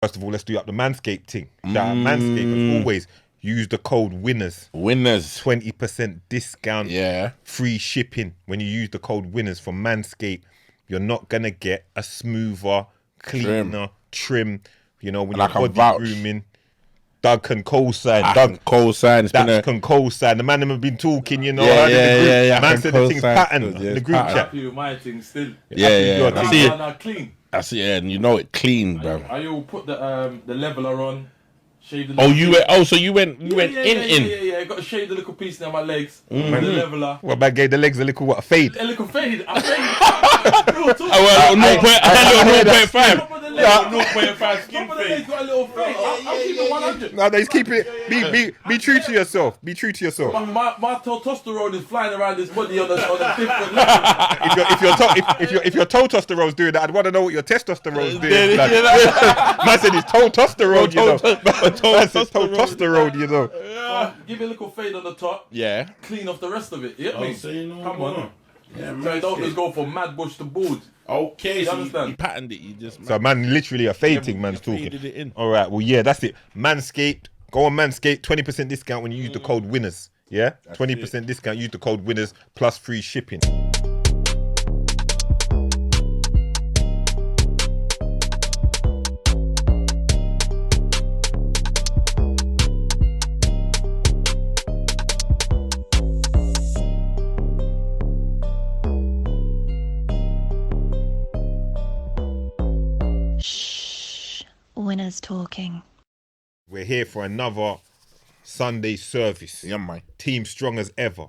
First of all, let's do up the Manscaped thing. Shout out Manscaped, as always. Use the code WINNERS. 20% discount. Yeah. Free shipping. When you use the code WINNERS from Manscaped, you're not going to get a smoother, cleaner, trim. You know, when you're body grooming. Doug can co-sign. Doug co-sign. Doug can co-sign. The man them have been talking, you know. Yeah. Man said the thing's patterned in the group chat. Happy with my thing still. Yeah. I see it. Clean. I see it, and you know it clean, bro. I will put the leveler on. Shave the So you went in. Yeah. Got to shave the little piece now my legs. The leveler. What about gave the legs a little a fade? A little fade. I fade. 0.5. 0.5 skin fade. Got a little fade. I'll keep it 100. No, just keep it. Be true to yourself. Be true to yourself. My testosterone is flying around this body on a different level. If your testosterone's doing that, I'd want to know what your testosterone's doing. Man said it's testosterone, you know. Man said testosterone, you know. Give it a little fade on the top. Yeah. Clean off the rest of it. You get me? Come on. Yeah, so don't just go from mad bush to bald. Okay, you so understand? You patterned it. You just. So man, literally a fading man's talking. It in. All right, well yeah, that's it. Manscaped. Go on Manscaped. 20% discount when you use the code WINNERS. Yeah, 20% discount. Use the code WINNERS plus free shipping. Winners talking. We're here for another Sunday service. Yeah, man. Team strong as ever.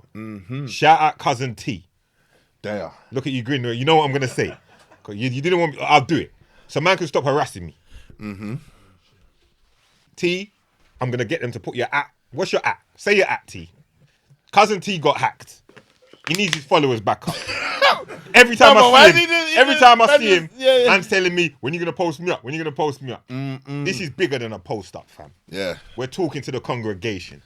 Shout out Cousin T. There. Look at you, Greenwood. You know what I'm gonna say. You didn't want me. I'll do it. So man can stop harassing me. T, I'm gonna get them to put your at. What's your at? Say your at, T. Cousin T got hacked. He needs his followers back up. Every time I see him, man's telling me, when you gonna post me up? When you gonna post me up? This is bigger than a post up, fam. Yeah. We're talking to the congregation.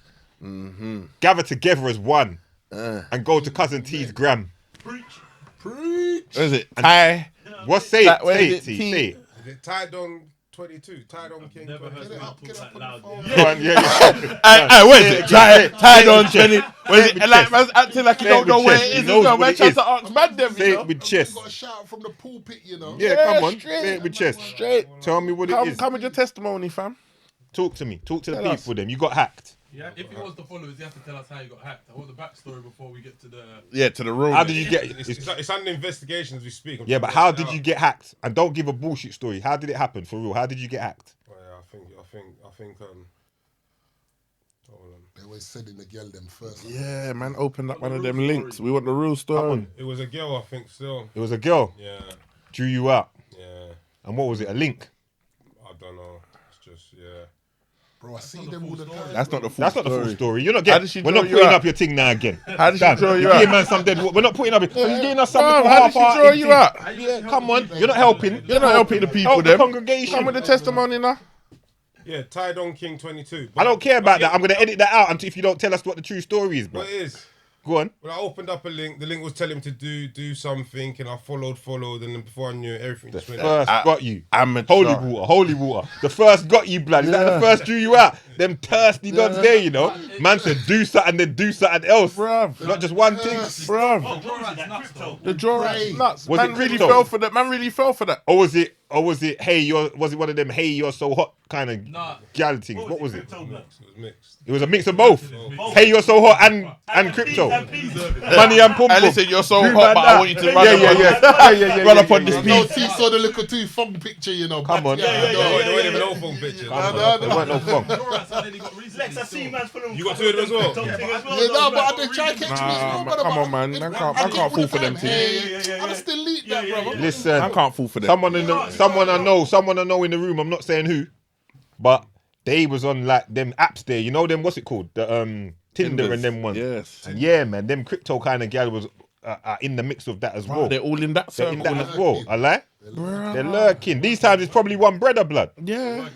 Gather together as one and go to Cousin T's gram. Preach. What is it? Ty. What say it? Say it, T. Say it. Is it Ty Don 22? Ty Don King 22. Go on, yeah. Where is it? Ty Don 20. Where is it? Like man's acting like you don't know where it is. No, man, trying to ask man them. Say it with chest. Got a shout from the pulpit, you know. Yeah, come on. straight. Say it with chest. Straight. Tell me what it is. Come with your testimony, fam. Talk to me. Talk to the people. Them. You got hacked. Yeah, if it was the followers, you have to tell us how you got hacked. I want the backstory before we get to the. Yeah, to the room. How did you get? It's under investigation as we speak. Yeah, but how did you get hacked? And don't give a bullshit story. How did it happen for real? How did you get hacked? Oh, yeah, I think. Hold on. They always said in the girl them first. Yeah, man, opened up one of them links. We want the real story. It was a girl, I think. Still. It was a girl. Yeah. Drew you out. Yeah. And what was it? A link? I don't know. It's just Bro, I see them all the time. That's not the full That's story. not the full story. You're not How getting. did she We're draw not you putting out? up your thing now again. How did she draw you You're out? giving man some dead. We're not putting up. You're getting us something. How did she draw you out? Yeah, come on. You're not helping. You're not helping the people, Help the them. congregation. Come with the testimony now. Yeah, Ty Don King 22. I don't care about that. I'm gonna edit that out until if you don't tell us what the true story is, bro. What it is? Go on. Well, I opened up a link. The link was telling me to do something, and I followed, and then before I knew it, everything just went. First got you. Amateur. Holy water. The first got you, blood. Is that the first drew you out? Them thirsty dogs there, you know. Man said do something, then do something else. Bruv. Not just one thing. Bruv. The draw is nuts. Was Man it really crypto? fell for that. Man really fell for that. Or was it, was it one of them, hey, you're so hot kind of gal things? What was it? It was mixed. It was a mix of both. Hey, you're so hot and crypto. Money and pump. And listen, you're so hot, but I want you to run run up on this No, beat. T saw the little two fun picture, you know. Come on. There weren't even no phone pictures. There weren't no fun. Lex, I see man's put on. You got two of them as well? Yeah, no, but I did try to catch me. Come on, man. Man can't fall for them things. I just delete that, brother. Listen, Man can't fall for them. someone I know in the room. I'm not saying who, but they was on like them apps there. You know them? What's it called? The Tinder and them ones. Yes. And yeah, man, them crypto kind of gal was in the mix of that as well. They're all in that They're circle. in that as well. I lie. They're lurking. These times it's probably one brother, blood. Yeah.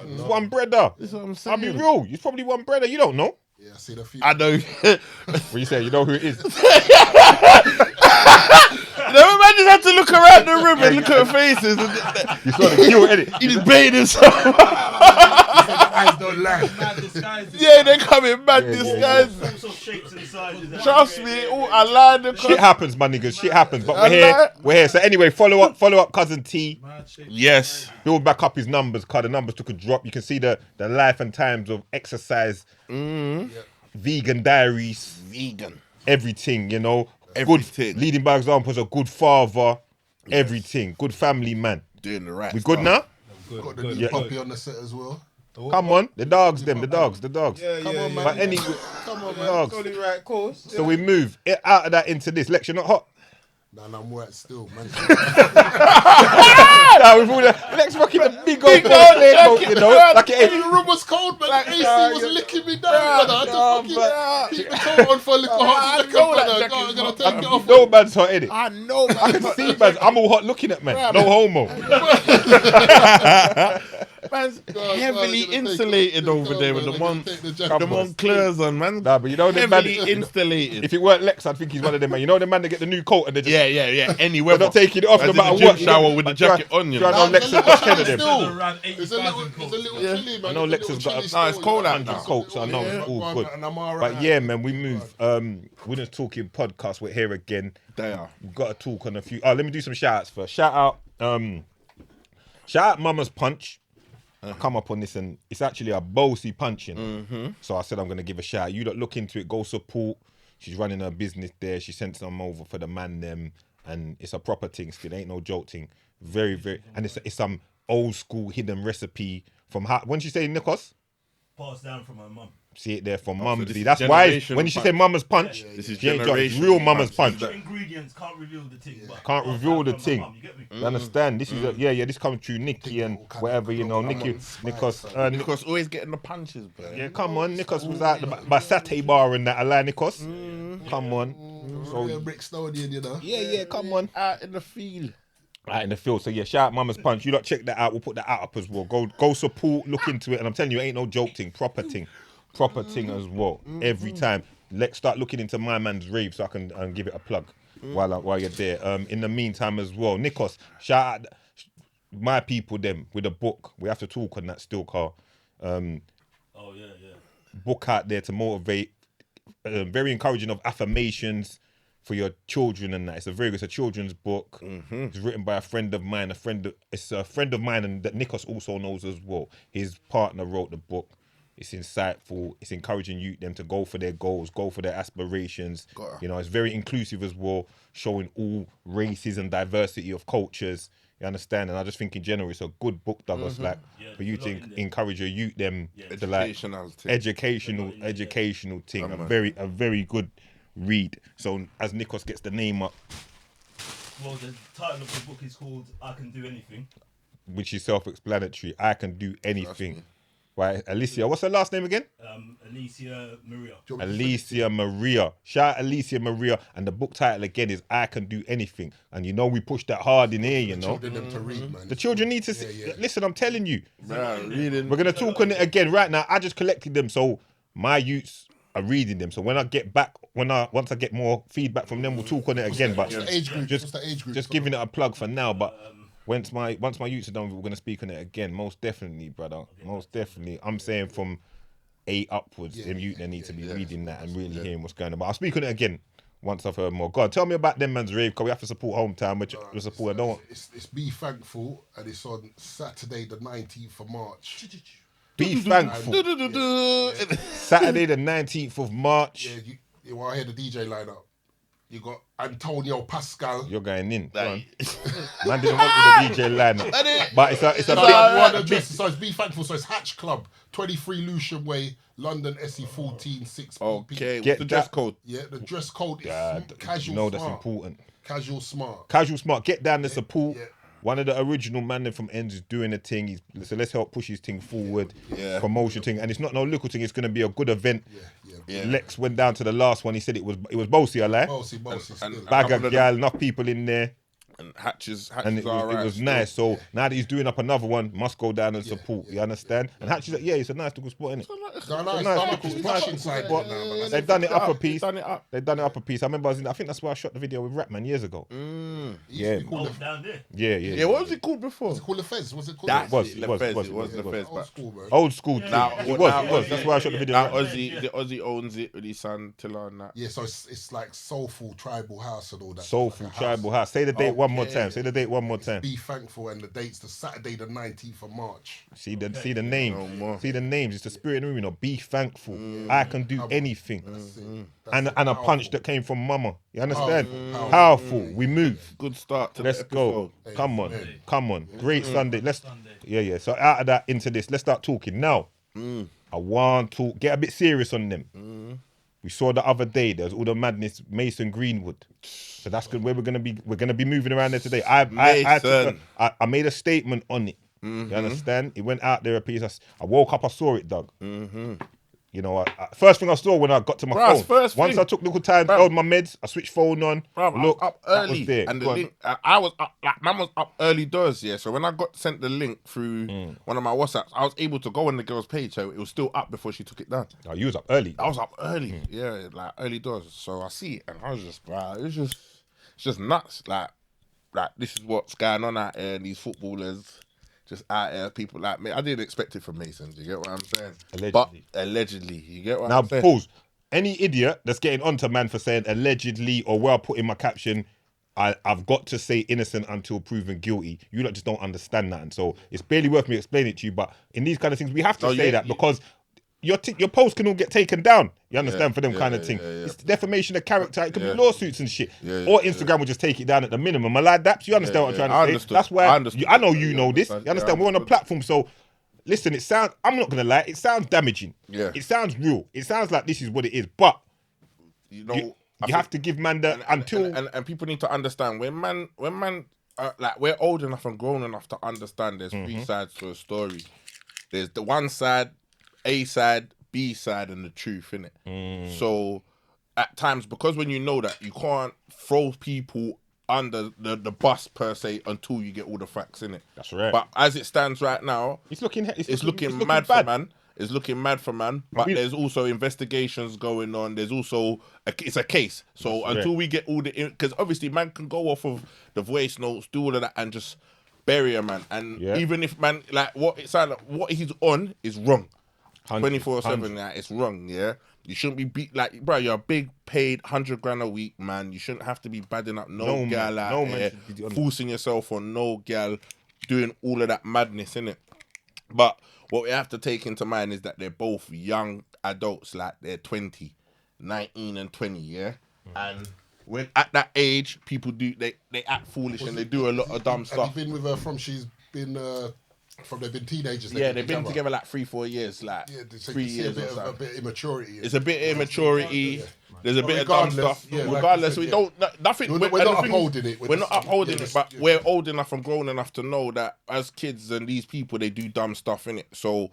It's one brother. That's what I'm I'll saying. be real. It's probably one brother. You don't know. Yeah, I see the few. I know. What you say? You know who it is? Never man I just had to look around the room and look at her faces. You saw the cute, innit? He just baited himself. Eyes don't lie. Mad disguises. Yeah, they're coming mad disguises. All sorts of shapes and sizes. Trust me, I lied. Shit happens, my niggas. Shit happens. But I know. we're here. So anyway, follow up, cousin T. Yes. Build back up his numbers, cause the numbers took a drop. You can see the life and times of exercise, vegan diaries, everything. You know, Everything. Good leading by example as a good father, everything. Good family man. Doing the right We good now? Got the new puppy on the set as well. Come on, the dogs. Yeah, Come on, man. But anyway, Come on, man. dogs. Totally right, course. So we move it out of that into this. Lex, you're not hot. Nah, I'm wet still, man. Nah, we've all Lex fucking a big old coat, you know, like it The ain't. room was cold, man. The AC was licking me down, brother. I had to fucking keep the coat on for a little hot second, brother. I'm gonna take it off. No man's hot, innit? I know, man. I can see, man. I'm all hot looking at man. No homo. Man's heavily insulated over there with the Monclers on, man. Nah, but you know the man. Heavily insulated. If it weren't Lex, I'd think he's one of them, man. You know the man that get the new coat and they just Yeah. Any they're weather. not taking it off no As in the matter gym what. you know? shower with the But jacket on, you I know. know Lex has got 10 of them. Around It's a little chilly, man. I know Lex has got Nah, it's cold out now. coat, so I know it's all good. And I'm all right. But yeah, man, we move. We're just talking podcast. We're here again. They are. We've got to talk on a few. Oh, let me do some shout outs first. Shout out Mama's Punch. I come up on this and it's actually a bossy punch, you know. So I said I'm gonna give a shout. You lot look into it, go support. She's running her business there. She sent some over for the man them, and it's a proper thing. Still ain't no joke thing. Very, and it's some old school hidden recipe from how. When she say Nikos, Passed down from her mum. see it there from mum. so this See, is that's why generational when she punch. said Mama's Punch, This is she ain't got it's generational real Mama's punch. Punch. Ingredients can't reveal the thing. But Can't passed reveal down the from her thing. mum, you get me? You understand? This is this comes through Nikki and whatever, you know. Nikos. Because always getting the punches, bro. Yeah, come on. Nikos was out by Satay Bar and that. I like Nikos. Come on. So Rick Snowden, you know. yeah, come on. Out in the field. Right in the field. So yeah, shout out Mama's Punch. You lot check that out. We'll put that out up as well. Go support. Look into it. And I'm telling you, it ain't no joke thing. Proper thing as well. Every time. Let's start looking into my man's rave so I can give it a plug while you're there. In the meantime as well, Nikos, shout out my people them with a book. We have to talk on that still, Carl. Oh yeah. Book out there to motivate. Very encouraging of affirmations for your children and that. It's a children's book. It's written by a friend of mine. It's a friend of mine and that Nikos also knows as well. His partner wrote the book. It's insightful. It's encouraging them to go for their goals, go for their aspirations. You know, it's very inclusive as well, showing all races and diversity of cultures. You understand? And I just think in general, it's a good book, Douglas, for you to encourage your youth them to like educational thing. A very good read. So as Nikos gets the name up, Well, the title of the book is called "I Can Do Anything," which is self-explanatory. I can do anything. Right, Alicia. What's her last name again? Alicia Maria. Alicia Maria. Shout out Alicia Maria. And the book title again is I Can Do Anything. And you know we push that hard in here, you know. Children them to read, man. The children need to see. Listen, I'm telling you. Reading. We're going to talk on it again right now. I just collected them. So my youths are reading them. So when I get back, once I get more feedback from them, we'll talk on it again. But What's the age group? just giving it a plug for now. But once my youths are done, we're going to speak on it again. Most definitely, brother. Most definitely. I'm saying from 8 upwards, them youth they need to be reading that and really hearing what's going on. But I'll speak on it again once I've heard more. God, tell me about them man's rave, because we have to support Hometown, which we support. I don't. It's Be Thankful, and it's on Saturday, the 19th of March. Be thankful. Saturday the 19th of March. Yeah, you want to hear the DJ lineup? You got Antonio Pascal. You're going in. Go on. Man didn't want the DJ lineup. But it's a big one. So it's Be Thankful. So it's Hatch Club, 23 Lucian Way, London, SE 14 6 Okay, Get what's the dress that- code? Yeah, the dress code is casual You know smart. that's important. Casual smart. Casual smart. Get down the support. Yeah. One of the original man from Ends is doing a thing. So let's help push his thing forward. Yeah. Promotion thing. And it's not no little thing. It's going to be a good event. Yeah. Lex went down to the last one. He said it was bossy, I lie. Bossy. And Bag couple of of gal, enough people in there. And Hatches And it was nice. So now that he's doing up another one, must go down and support. You understand? And Hatches, it's a nice little spot, isn't it? They've done it up a piece. They've done it up a piece. I remember I think that's where I shot the video with Rapman years ago. Yeah. Down there. Yeah. What was it called before? Was it called the Fez? Was it called? It was the the Fez. Old school, bro. Old school. It was. That's where I shot the video. The Aussie owns it with his son Tilla and that. Yeah, so it's like soulful tribal house and all that. Soulful tribal house. Say the date one more time. Say the date one more time. Be thankful, and the date's the Saturday, the 19th of March. See the name. See the names. It's the spirit in the room. You know, be thankful. I can do anything. And a punch that came from Mama. You understand? Powerful. We move. Good start to Let's the go. episode. Come on. Great Sunday. Yeah. So out of that into this, let's start talking now. I want to get a bit serious on them. We saw the other day there's all the madness, Mason Greenwood. So that's good. Where we're gonna be moving around there today. I made a statement on it. You understand? It went out there a piece. I woke up, I saw it, Doug. You know, first thing I saw when I got to my phone. Once I took little time, held my meds, I switched phone on. Look, I was up early, there. And the link, I was up. Like, man was up early doors, yeah. So when I got sent the link through one of my WhatsApps, I was able to go on the girl's page, so it was still up before she took it down. Oh, you was up early. I was up early, yeah, like early doors. So I see it, and I was just, it's just nuts. Like this is what's going on out here, and these footballers. Just out there, people like me. I didn't expect it from Mason. Do you get what I'm saying? Allegedly, you get what I'm saying? Now, pause. Any idiot that's getting onto man for saying allegedly or where I put in my caption, I've got to say innocent until proven guilty. You lot just don't understand that, and so it's barely worth me explaining it to you. But in these kind of things, we have to say that because your post can all get taken down. You understand for them kind of thing. It's defamation of character. It could be lawsuits and shit. Or Instagram will just take it down at the minimum. I like that. You understand what I'm trying to say? That's why I know you know this. You understand? We're on a platform, so listen. I'm not gonna lie. It sounds damaging. Yeah. It sounds real. It sounds like this is what it is. But you have to give man that until and people need to understand when man like we're old enough and grown enough to understand. There's three sides to a story. There's the one side. A side, B side, and the truth, innit? So at times, because when you know that, you can't throw people under the bus per se until you get all the facts in it. That's right. But as it stands right now, it's looking mad for man. It's looking mad for man. But there's also investigations going on. There's also it's a case. So until we get all because obviously man can go off of the voice notes, do all of that, and just bury a man. And even if man like what he's on is wrong. 24/7, like, it's wrong, yeah? You shouldn't be beat like, bro, you're a big paid $100,000 a week, man. You shouldn't have to be badding up no gal out here, forcing yourself on no gal, doing all of that madness, innit? But what we have to take into mind is that they're both young adults, like they're 20, 19 and 20, yeah? And when at that age, people they act foolish and they do a lot of dumb stuff. Have you been with her from they've been teenagers? They've been together like 3-4 years, like 3 years or so. A bit of immaturity. It's a bit of immaturity. There's a bit of dumb stuff. Regardless, we don't nothing. We're not upholding it. We're not upholding it, but we're old enough and grown enough to know that as kids and these people, they do dumb stuff in it. So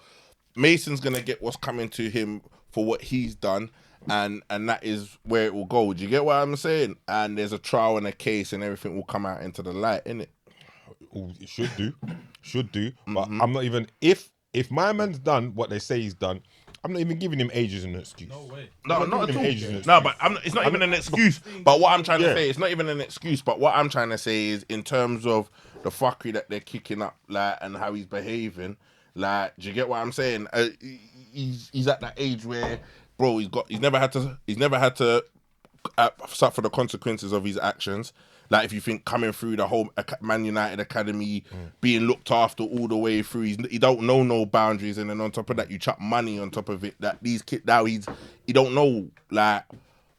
Mason's gonna get what's coming to him for what he's done. And that is where it will go. Do you get what I'm saying? And there's a trial and a case, and everything will come out into the light, innit? It should do. But I'm not even if my man's done what they say he's done, I'm not even giving him ages an excuse. No way. No, not at all. No, but it's not even an excuse. But what I'm trying to say, it's not even an excuse. But what I'm trying to say is, in terms of the fuckery that they're kicking up, like, and how he's behaving, like, do you get what I'm saying? He's at that age where, bro, he's never had to suffer the consequences of his actions. Like, if you think coming through the whole Man United academy, being looked after all the way through, he don't know no boundaries, and then on top of that, you chuck money on top of it. That these kids now, he don't know like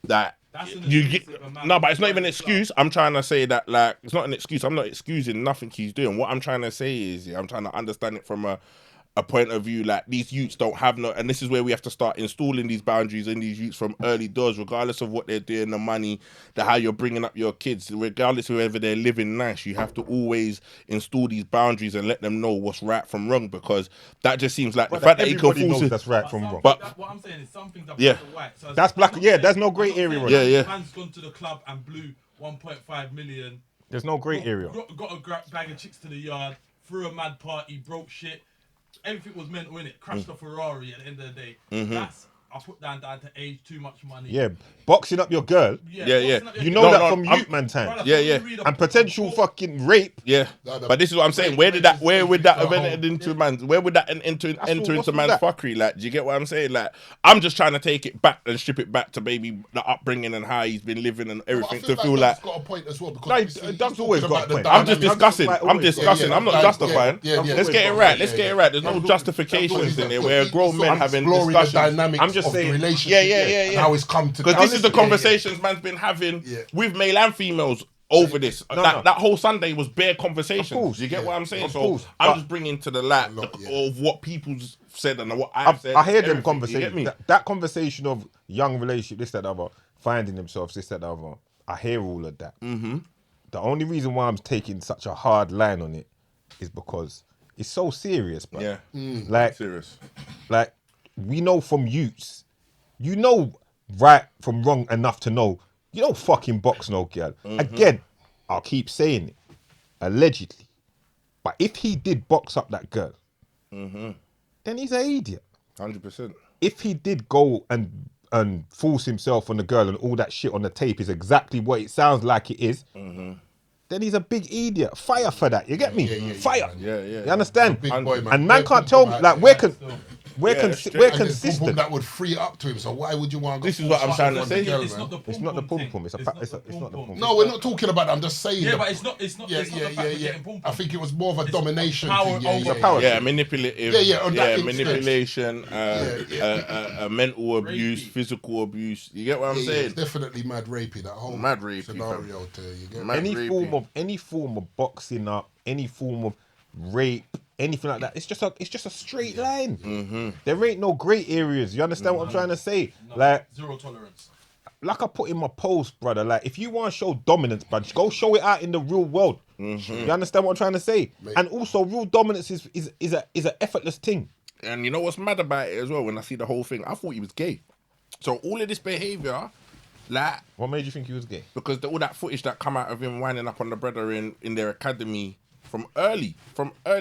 that. You get no, but it's not even an excuse. I'm trying to say that, like, it's not an excuse. I'm not excusing nothing he's doing. What I'm trying to say is, I'm trying to understand it from a point of view, like, these youths don't have no, and this is where we have to start installing these boundaries in these youths from early doors, regardless of what they're doing, the money, how you're bringing up your kids, regardless of whether they're living nice. You have to always install these boundaries and let them know what's right from wrong, because that just seems like the fact that he can force it. That's right from wrong. But what I'm saying is some things are black and white. So that's black. Yeah, there's no grey area. Man's gone to the club and blew 1.5 million. There's no grey area. Got a bag of chicks to the yard, threw a mad party, broke shit. Everything was mental in it. Crashed a Ferrari at the end of the day. That's I put down to age, too much money. Yeah, boxing up your girl. Yeah. You know that from youth man time. Yeah. And potential fucking rape. Yeah, but this is what I'm saying. Where would that enter into man's? Where would that enter into man's fuckery? Like, do you get what I'm saying? Like, I'm just trying to take it back and strip it back to maybe the upbringing and how he's been living and everything to feel like. Got a point as well because Doug's always got a point. I'm just discussing. I'm not justifying. Let's get it right. There's no justifications in there where grown men having discussions. I'm just saying. And how it's come to because this is the conversations man's been having with male and females over this. That whole Sunday was bare conversations. Of course, you get what I'm saying? So I'm just bringing to the light of what people's said and what I've said. I hear them conversations. That conversation of young relationship, this, that, other, finding themselves, this, that, other. I hear all of that. Mm-hmm. The only reason why I'm taking such a hard line on it is because it's so serious, bro. Yeah, like serious. Like we know from youths. You know right from wrong enough to know you don't fucking box no girl. Again, I'll keep saying it. Allegedly. But if he did box up that girl, then he's an idiot. 100%. If he did go and force himself on the girl and all that shit on the tape is exactly what it sounds like it is, then he's a big idiot. Fire for that. You get me? Fire. Yeah. You understand? Big boy, man. And man can't tell me, like, where consistent that would free it up to him. So why would you want? This is what I'm trying to say. It's not the pum pum. It's not the pum pum. No, we're not talking about that. I'm just saying. Yeah, but it's not. I think it was more of a domination power thing. over Yeah, manipulative. Manipulation, mental abuse, physical abuse. You get what I'm saying? It's definitely mad rapey. That whole mad rapey scenario. You get Any form of boxing up, any form of rape, anything like that, it's just a straight line. There ain't no grey areas. You understand what I'm trying to say? No, like zero tolerance. Like I put in my post, brother. Like if you want to show dominance, man, go show it out in the real world. You understand what I'm trying to say? Mate. And also, real dominance is an effortless thing. And you know what's mad about it as well? When I see the whole thing, I thought he was gay. So all of this behaviour, like, what made you think he was gay? Because all that footage that come out of him winding up on the brother in their academy. From early,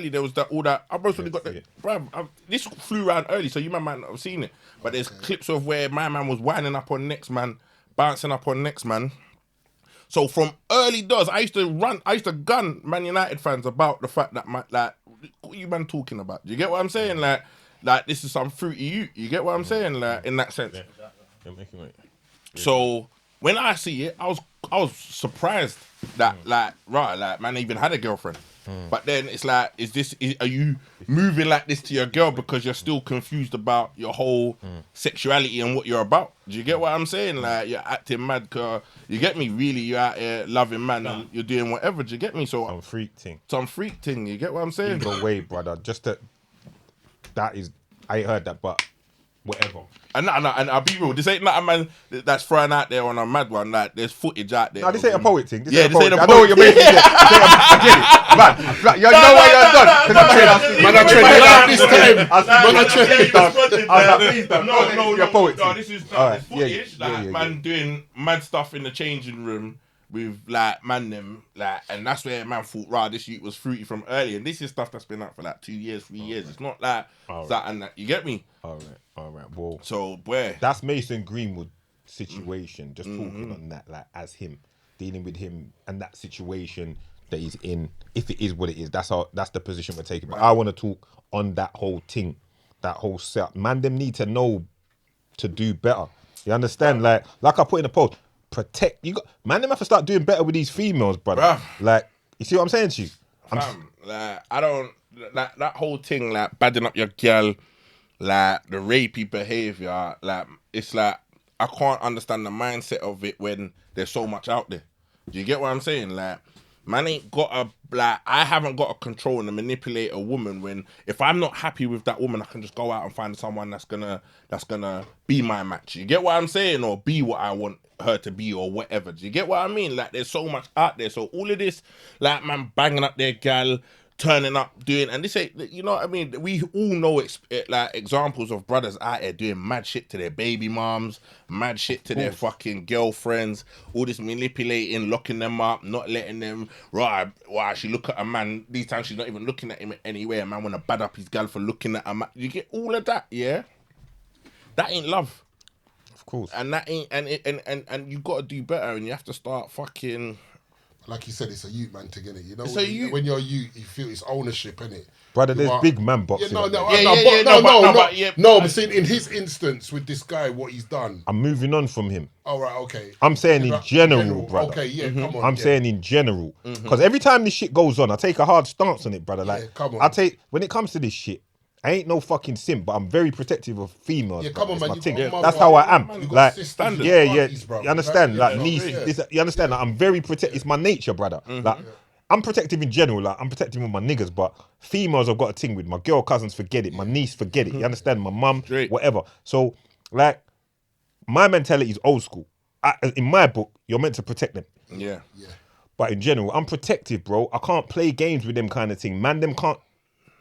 there was all that. I've mostly got the. Bruv, this flew around early, so you might not have seen it. But there's clips of where my man was winding up on next man, bouncing up on next man. So from early doors, I used to gun Man United fans about the fact that what are you man talking about? Do you get what I'm saying? Like this is some fruity you get what I'm saying? Like in that sense. So when I see it, I was surprised that man even had a girlfriend. But then it's like, are you moving like this to your girl because you're still confused about your whole sexuality and what you're about? Do you get what I'm saying? Like you're acting mad, cause you get me? Really, you're out here loving man and you're doing whatever. Do you get me? So some freak thing. You get what I'm saying? Either way, brother. Just that is, I ain't heard that, but whatever. And I'll be real. This ain't not a man that's thrown out there on a mad one. Like there's footage out there. No, this ain't a poet thing. This ain't a poet. I know what you're making. I get it, man. You know what you're done. Man, I trained this time. No, this is footage. Man doing mad stuff in the changing room with like man them and that's where man thought this youth was fruity from early, and this is stuff that's been out for like 2 years, 3 years. It's not like that and that. You get me? All right. Well, so where that's Mason Greenwood situation. Just talking on that, like as him dealing with him and that situation that he's in. If it is what it is, that's the position we're taking. But I want to talk on that whole thing, that whole set. Man, them need to know to do better. You understand? Like I put in the post. Protect you. Man, them have to start doing better with these females, brother. Bruh. Like, you see what I'm saying to you? I don't that whole thing, like badding up your girl, like the rapey behavior. Like it's like I can't understand the mindset of it when there's so much out there. Do you get what I'm saying? Like, man ain't got I haven't got a control and to manipulate a woman when if I'm not happy with that woman, I can just go out and find someone that's gonna be my match. You get what I'm saying? Or be what I want her to be or whatever. Do you get what I mean? Like there's so much out there. So all of this, like man banging up their gal, turning up, doing, and this ain't, you know what I mean? We all know like examples of brothers out there doing mad shit to their baby moms, mad shit to their fucking girlfriends, all this manipulating, locking them up, not letting them, right, wow, she look at a man, these times she's not even looking at him anyway, a man wanna bad up his girl for looking at a man. You get all of that, yeah? That ain't love. Of course. And that ain't, and you gotta do better, and you have to start fucking... Like you said, it's a youth man to get it. You know, So when you're youth, you feel it's ownership, innit? Brother, there's big man boxing. No, but I'm saying in his instance with this guy, what he's done. I'm moving on from him. All right, okay. I'm saying in general, brother. Okay, yeah, come on. I'm saying in general. Because every time this shit goes on, I take a hard stance on it, brother. Like, come on. when it comes to this shit, I ain't no fucking simp, but I'm very protective of females. Yeah, come on, man. That's how I am. Like, sisters, yeah. parties, bro. You understand? Yeah, like, niece, you understand? Like, I'm very protective. It's my nature, brother. Like, I'm protective in general. Like, I'm protective with my niggas, but females I've got a thing with. My girl cousins, forget it. My niece, forget it. You understand? My mum, whatever. So, like, my mentality is old school. In my book, you're meant to protect them. Yeah. But in general, I'm protective, bro. I can't play games with them kind of thing. Man, them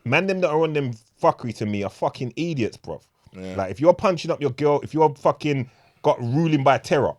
that are on them fuckery to me are fucking idiots, bro. Yeah. Like, if you're punching up your girl, if you're fucking got ruling by terror,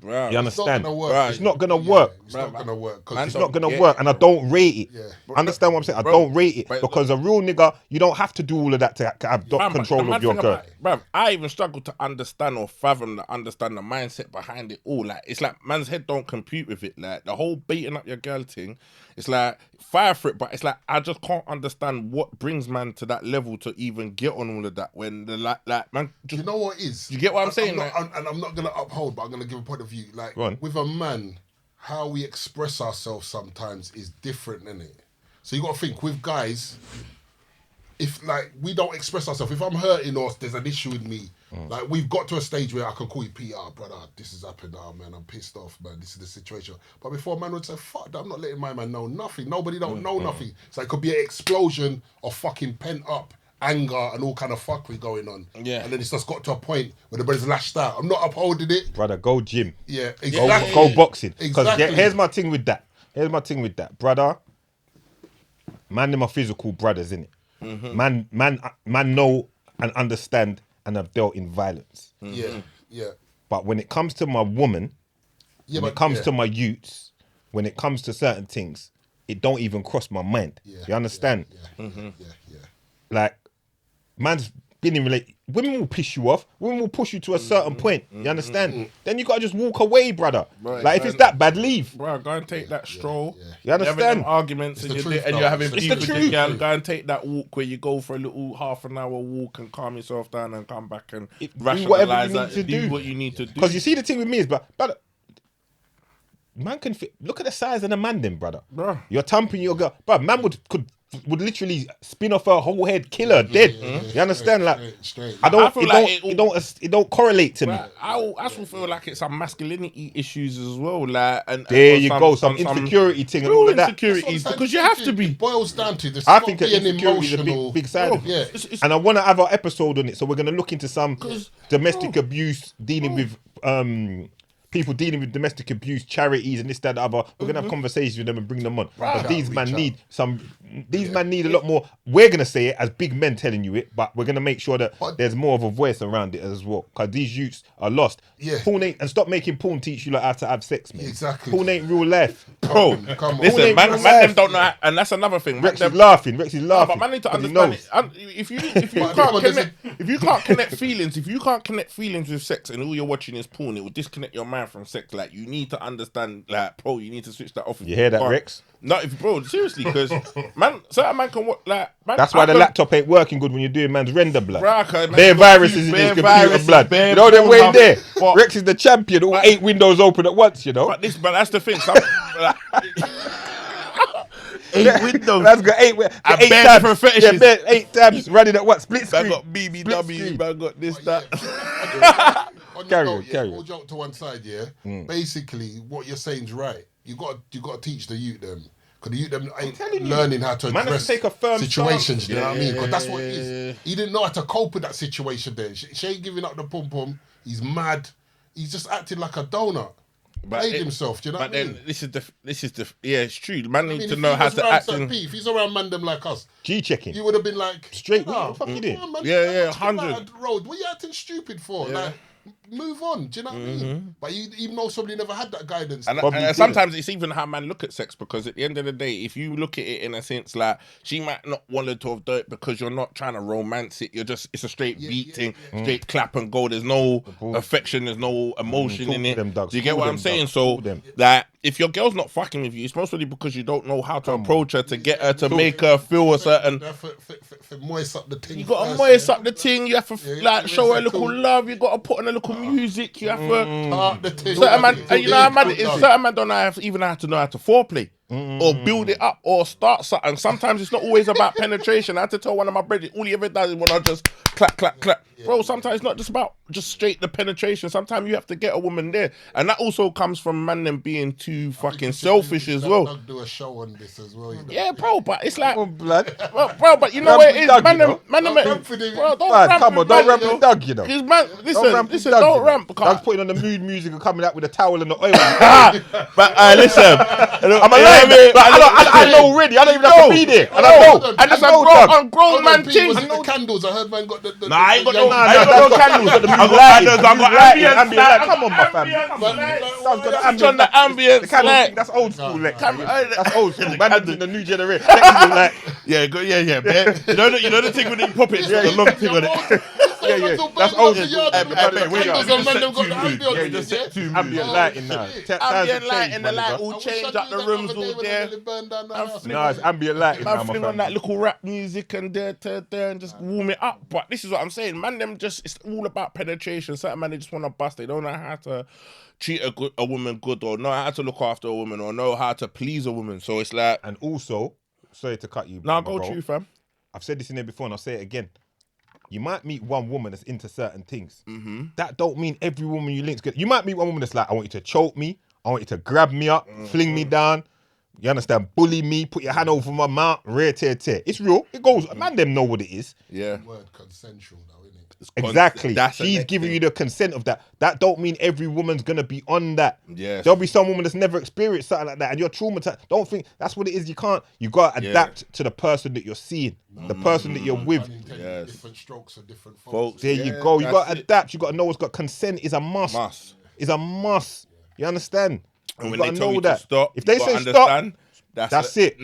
bro, you understand? It's not gonna work. It's not gonna work. It's not gonna work, and I don't rate it. Yeah. Understand what I'm saying? I don't rate it because a real nigga, you don't have to do all of that to have control of your girl. Bruv, I even struggle to understand or fathom the mindset behind it all. Like, it's like man's head don't compute with it. Like, the whole beating up your girl thing, it's like fire for it, but it's like I just can't understand what brings man to that level to even get on all of that when the like man. You know what is? You get what I'm saying? I'm not gonna uphold, but I'm gonna give a point of view. Like with a man, how we express ourselves sometimes is different, isn't it? So you got to think with guys. If like we don't express ourselves, if I'm hurting or there's an issue with me, like we've got to a stage where I can call you Peter, brother, this has happened now, man, I'm pissed off, man, this is the situation. But before a man would say, fuck that, I'm not letting my man know nothing. Nobody don't know nothing. So it could be an explosion of fucking pent up anger and all kind of fuckery going on. Yeah. And then it's just got to a point where the brother's lashed out. I'm not upholding it. Brother, go gym. Yeah, exactly. Go boxing. Because Exactly. here's my thing with that. Brother, man, them are physical brothers, innit? Man know and understand and have dealt in violence. Yeah. But when it comes to my woman, when it comes to my youths, when it comes to certain things, it don't even cross my mind. You understand? Yeah. Like, man's been in women will piss you off. Women will push you to a certain point. You understand? Then you gotta just walk away, brother. Right, like, if it's that bad, leave. Bro, go and take that stroll. You understand? Arguments and you're having beef with your girl. Go and take that walk where you go for a little half an hour walk and calm yourself down and come back and rationalize that. Do what you need to do. Because you see, the thing with me is, but man can fit. Look at the size of the man, then, brother. Bro. You're tampering your girl, but man would literally spin off her whole head, kill her dead. You understand? Straight. It don't correlate to me. I also feel like it's some masculinity issues as well. Like, and there you go, some insecurity thing and all of that. Insecurities, because you have to be. It boils down to this. I think insecurity is a big side of it. And I want to have an episode on it, so we're going to look into some domestic abuse, dealing with people dealing with domestic abuse, charities, and this, that, the other. We're gonna have conversations with them and bring them on. But these men need a lot more. We're gonna say it as big men telling you it, but we're gonna make sure that there's more of a voice around it as well. Because these youths are lost. Yeah. Porn ain't, and stop making porn teach you like how to have sex, man. Exactly. Porn ain't real life. Bro, come on. Listen, man them don't know, and that's another thing. Rex is laughing. But man need to understand it. If you can't connect feelings with sex and all you're watching is porn, it will disconnect your mind from sex. Like, you need to understand, like, bro, you need to switch that off. You hear that, Rex? No, bro, seriously, because certain man can watch, like, man, that's why the laptop ain't working good when you're doing man's render, blood. Bruh, bare viruses in his computer, blood. You know them way there. Rex is the champion. All 8 windows open at once, you know. But that's the thing. 8 windows. That's got 8 tabs. Yeah, 8 tabs running at what? Split screen. I got BBW. I got this, that. Carry on. All joke to one side, yeah. Basically, what you're saying is right. You got to teach the youth them. Because the youth them ain't learning how to address situations. Stance. You know what I mean? Because that's what it is. He didn't know how to cope with that situation. Then she ain't giving up the pum pum. He's mad. He's just acting like a donut. played himself. Do you know what I mean? But then this is the yeah, it's true. Man needs to if know he how was to around act. Sir P, if he's around man them like us, G-checking. you would have been like Straight, nah, what the fuck you doing? come on, man. Yeah, Chill out 100. at the road. What are you acting stupid for? Like, move on. Do you know what I mean? But you even though somebody never had that guidance. And sometimes it's even how man look at sex, because at the end of the day, if you look at it in a sense like she might not want to have done it because you're not trying to romance it. You're just, it's a straight beat thing, straight clap and go. There's no affection, there's no emotion in it. Do you get what I'm saying? So that if your girl's not fucking with you, it's mostly because you don't know how to approach her to get her to make her feel a certain. For moist up the thing. You gotta moist up the thing. You have to like show her a little love. You gotta put on a little music. You have to. Certain man, you know how mad it is. Certain man don't even have to know how to foreplay or build it up or start something. Sometimes it's not always about penetration. I had to tell one of my brothers, all he ever does is when I just clap, clap, clap. Bro, sometimes it's not just about just straight the penetration. Sometimes you have to get a woman there, and that also comes from man them being too fucking selfish as well. I'll do a show on this as well. You know? Yeah, bro, but it's like, blood. bro, but you know what it is, man them, Don't ramp for the- bro, don't Man, ramp come on, with don't man, ramp with Doug, you know. Because man, listen, with don't you know. ramp. Doug's putting on the mood music and coming out with a towel and the oil. But listen, I'm a liar, but I know already. I don't even have to be there. And I know. And it's I know, on grown Hold man on, Pete, things. was it the candles? I heard man got the Nah, I ain't got no candles. I got Ambient ambience light. Come on, my fam. Switch on the ambience The candle light. thing, that's old school. Like, Cam- that's old school. Man, in the new generation. Like, Yeah, good. Yeah. Man. You know the thing with the puppets, the long thing on it. yeah. That's old school. Ambient lighting now. Ambient light and the light will change up, the rooms all there. No, it's ambient lighting now, Man, my fling on fam. that little rap music and there and just warm it up. But this is what I'm saying, man. Them just, it's all about penetration. Certain man, they just want to bust. They don't know how to treat a woman good, or know how to look after a woman, or know how to please a woman. So it's like, And also, sorry to cut you. nah, my go bro. true, fam. I've said this in there before and I'll say it again. You might meet one woman that's into certain things. That don't mean every woman you link's good. You might meet one woman that's like, I want you to choke me. I want you to grab me up, fling me down. You understand? Bully me, put your hand over my mouth, rear tear. It's real. It goes. Man, them know what it is. Yeah. Word consensual though, isn't it? Exactly. That's the She's next giving thing. you the consent of that. That don't mean every woman's gonna be on that. Yes. There'll be some woman that's never experienced something like that, and you're traumatized. Don't think that's what it is. You gotta adapt to the person that you're seeing, the person that you're with. Yes. Different strokes for different folks. Folks, There you go. You that's gotta it. adapt. You gotta know what's got consent is a must. Must. Is a must. You understand? And You when gotta they tell you know to stop, if they you say gotta stop, understand, that's it.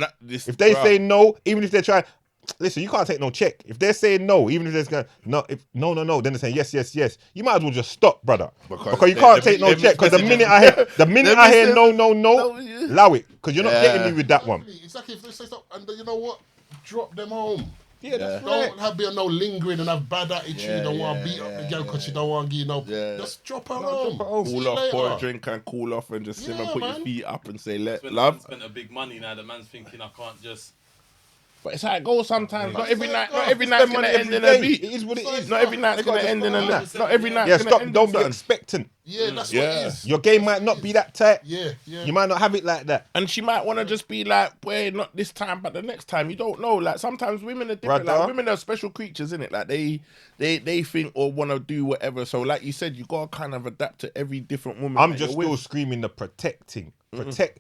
If they say no, even if they're trying, listen, you can't take no check. If they're saying no, even if they're going no, then they're saying yes. You might as well just stop, brother, because you can't take no check. Because the minute I hear no, allow it, because you're not getting me with that one. Exactly. If they say stop, and you know what, drop them home. Yeah, that's right. Don't be no lingering and have bad attitude and want to beat up the girl because she don't want to give you no. Just drop her home. Cool off, pour a drink and cool off and just simmer, put your feet up and say, love. Spent a big money now. The man's thinking I can't just. But it's how it goes sometimes. Not every night's gonna end in a beat. It is what it is. Not every night's gonna end in a not every night's Yeah, gonna stop. end Don't in be something. expectant. Yeah, that's what it is. Your game might not be that tight. Yeah. You might not have it like that. And she might want to just be like, well, not this time, but the next time. You don't know. Like sometimes women are different. Brother. Like women are special creatures, innit? Like they think or want to do whatever. So like you said, you gotta kind of adapt to every different woman. I'm that just you're still with. screaming the protecting. Protect.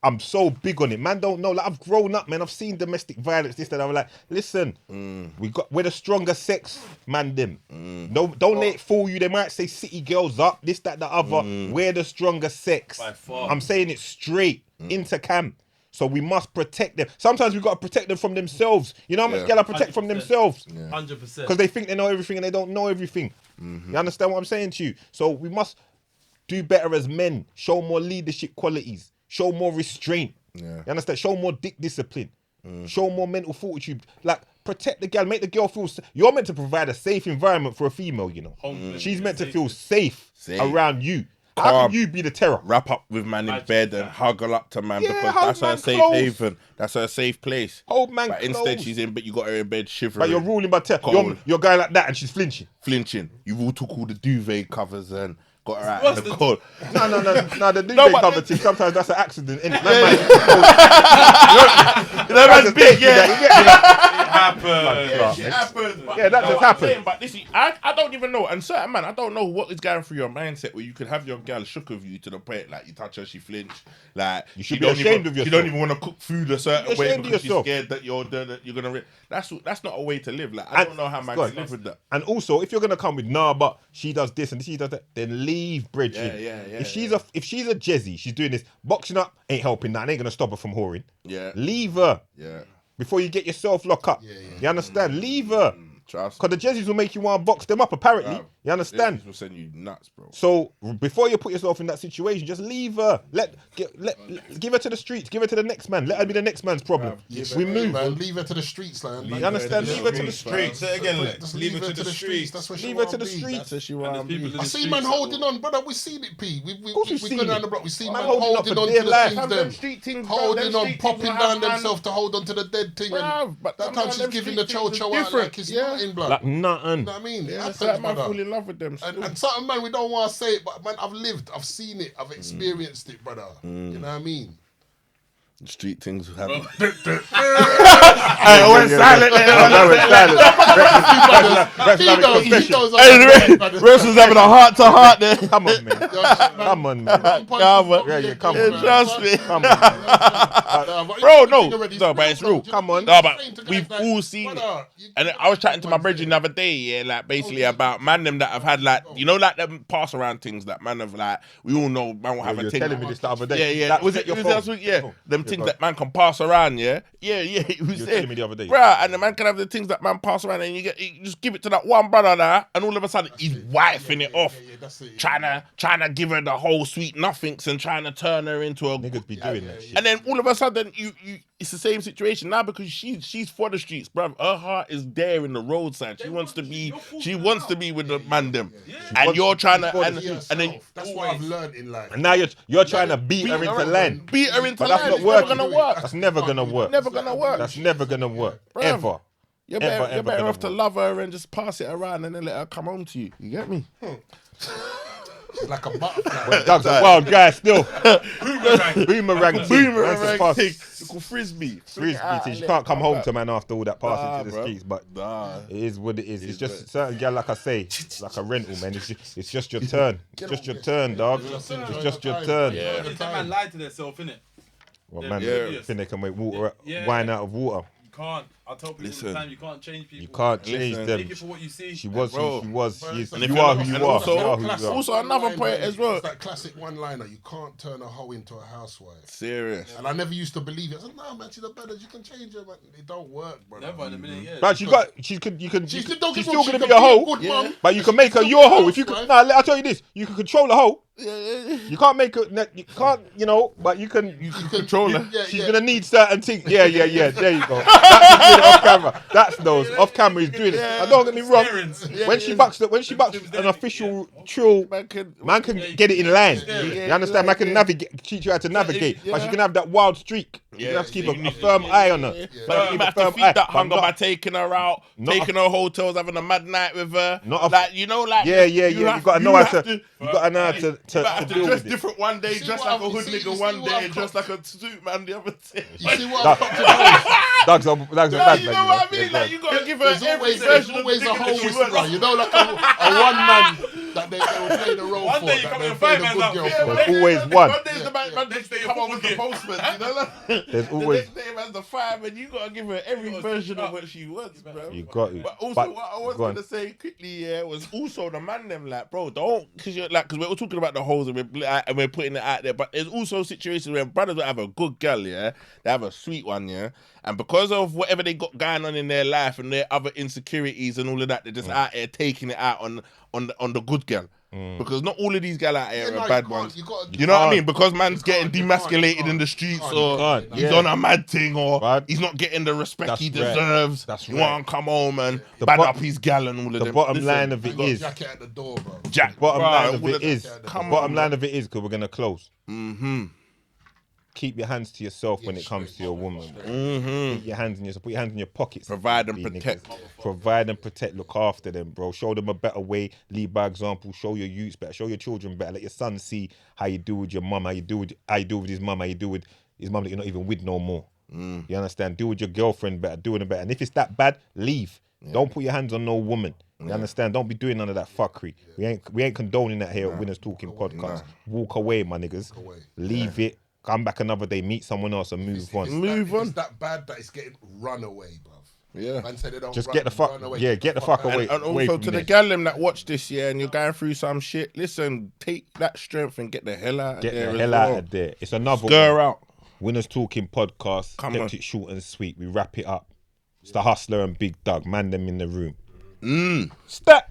I'm so big on it. Man don't know. Like I've grown up, man. I've seen domestic violence, this, that. I'm like, listen, we're the stronger sex, man, them. Don't let it fool you. They might say city girls up, this, that, the other. We're the stronger sex. By far. I'm saying it straight, intercam. So we must protect them. Sometimes we got to protect them from themselves. You know how much girls protect from 100%. themselves? 100%. Because they think they know everything and they don't know everything. You understand what I'm saying to you? So we must do better as men. Show more leadership qualities. Show more restraint. You understand? Show more dick discipline. Show more mental fortitude. Like, protect the girl. Make the girl feel... You're meant to provide a safe environment for a female, you know. She's meant to feel safe around you. How can you be the terror? Wrap up with man in bed and hug her up to man Yeah, because hold that's her man safe close. haven. That's her safe place. Hold man But instead close. she's in, but you got her in bed shivering. But you're ruling by terror. Cold. You're going like that and she's flinching. flinching. You've all took all the duvet covers and got her out in the cold. No, the duvet but- cover thing, sometimes that's an accident, innit? You know man's big, yeah. happens. Shit happens. But Yeah, that just happened. But listen, I don't even know. And certain man, I don't know what is going through your mindset where you could have your girl shook of you to the point like you touch her, she flinch. Like You should she be don't ashamed even, of yourself. She don't even want to cook food a certain way ashamed of because she's yourself. scared that you're gonna. That's not a way to live. Like I don't know how man can live with that. And also, if you're gonna come with but she does this and she does that, then leave, Bridget. Yeah. If she's a Jezzy, she's doing this, boxing up ain't helping that. Ain't gonna stop her from whoring. Yeah. Leave her. Yeah. Before you get yourself locked up. You understand? Leave her. Trust. Because the Jezzies will make you want to box them up, apparently. Bruv, You understand? This will send you nuts, bro. So before you put yourself in that situation, just leave her. Give her to the streets. Give her to the next man. Let her be the next man's problem. We move. Man, leave her to the streets, man. You understand? Leave her to the streets. Say it again, Lex. Just leave her to the streets. That's where she Leave her wanna to the be. streets. That's she want to be. I see man holding on, brother. We've seen it, P. We've we've gone seen around it. the block. We see Man man holding up holding for on dear to the life. things, Them them. street things, bro, Holding them on, street popping things, down man. themselves to hold on to the dead thing. Bruv, And but that time sometimes she's them giving the street things chow is out different, like it's yeah. nothing, blood. Like nothing. You know what I mean? It Yeah, happens, certain man brother. fall in love with them. And something, man, we don't want to say it, but man, I've lived, I've seen it, I've experienced it, brother. You know what I mean? Street things happen. I went silent. Rex was having a heart-to-heart there. Come on, man. Come on, man. Come on. Trust me. Come on. Bro, no, but it's real. Come on. No, but we've all seen it. And I was chatting to my brethren the other day, yeah, like basically about man them that have had like, you know, like them pass around things that man have like, we all know man will have You a were thing. telling me this the other day. Yeah. That Was at it your was phone? last week? Yeah. Oh, Them yeah, things go that man can pass around, yeah. Yeah. He was You were saying, telling me the other day. bruh, and the man can have the things that man pass around and you just give it to that one brother there, and all of a sudden he's wifing it off. Trying to give her the whole sweet nothings and trying to turn her into a Niggas be doing that shit. and then all of a sudden you it's the same situation now because she's for the streets, bruv. Her heart is there in the roadside. She wants to be with the man them. And you're trying to and then That's what I've learned in life. And now you're trying to beat her into land. beat her into But that's line. not It's never working. gonna work. That's never gonna work. Never gonna work. That's never gonna work. Bruv. Ever. You're Ever better gonna off to work. love her and just pass it around and then let her come home to you. You get me? It's like a butterfly. Doug's a wild guy still. Boomerang Boomerang thing. thing. Called frisbee. Frisbee thing. You can't come home to man after all that passing to the bruv. streets, but it is what it is. It's just certain girl, like I say, like a rental, man. It's just your turn. It's just your turn, dog. It's just your turn. Yeah. That man lied to themselves, innit? Well, man, Yeah. think they can make wine out of water. You can't. I tell people all the time, you can't change people. You can't change Listen. them. Take it for what you see. She was who she was. And if You are you're- who and you are. also- You are who you are. Also another point as well. It's that classic one-liner. You can't turn a hoe into a housewife. Serious. And I never used to believe it. I said, no, man, she's a better. You can change her, man. It don't work, bro. Never in a million years. But you could. She's She's still still gonna she be a hoe. good mum. But you can make her your hoe if you could. Nah, I'll tell you this: you can control a hoe. Yeah. You can't make her. You can't. You know. But you can. You can control her. Yeah, She's yeah. gonna need certain things. Yeah. There you go. That's doing it off camera. That's those off camera. He's doing it. And don't get me wrong. When she bucks an official trill, man can get it in line. You understand? Man can navigate, teach you how to navigate. But she can have that wild streak. You have to keep a firm eye on her. But you have to feed that hunger by taking her out, taking her hotels, having a mad night with her. Like you know, like Yeah. You gotta know how to. You gotta know how to to deal dress with it. different one day, see dress what like a I've- hood you see- nigga you one see what day, I've dress like a suit man the other day. You see what I've got to know? Doug's a bad You man. know what I mean? Like you gotta give her every There's version of the always a nigga whole that she whisperer. wants. You know, like a one man that they will play the role One for. day you That come they in play five the man's good out. girl Yeah, for. There's always one. One day's the man Next day just you're come on with the fucking postman, you know? Like, There's the always. next day man's the fireman, you gotta give her every version of what she wants, bro. You got it. But also, But- what I was go on. gonna say quickly, yeah, was also the man them like, bro, don't because we're all talking about the hoes and we're putting it out there, but there's also situations where brothers will have a good girl, yeah, they have a sweet one, yeah, and because of whatever they got going on in their life and their other insecurities and all of that, they're just out there taking it out on the good girl. Because not all of these girls out here Yeah, no, are you bad can't. ones. You gotta- You know what I can't. mean? Because man's getting you demasculated can't. in the streets, You or can't. he's Yeah. on a mad thing, or Right. he's not getting the respect That's he right. deserves. That's He right. want to come home and The bad bo- up his gal and all of The them. bottom Listen, line of You it got is. jacket at the door, bro. Jack, Bottom bro, line all of of it them- is. Come Bottom on, line of it is because we're gonna close. Mm-hmm. Keep your hands to yourself when it comes to your woman. Keep your hands in your. Put your hands in your pockets. Provide and These protect. niggas. Provide and protect. Look after them, bro. Show them a better way. Lead by example. Show your youths better. Show your children better. Let your son see how you do with your mum. How you do with his mum. How you do with his mum that you're not even with no more. You understand? Deal with your girlfriend better, doing it better. And if it's that bad, leave. Don't put your hands on no woman. You understand? Don't be doing none of that fuckery. We ain't condoning that here at Winners Talking Podcast. Walk away, my niggas. Leave it. Come back another day, meet someone else and move on. If it's that bad that it's getting run away, bruv. Yeah. Man said they don't Just get the fuck away. Yeah, get the fuck away. And away also from to the this. gal them that watch this, and you're going through some shit, listen, take that strength and get the hell out of there. Get the hell out of there. It's another Stir one. out. Winners Talking Podcast. Come Kept on. it short and sweet. We wrap it up. It's the Hustler and Big Doug. Man them in the room. Stat.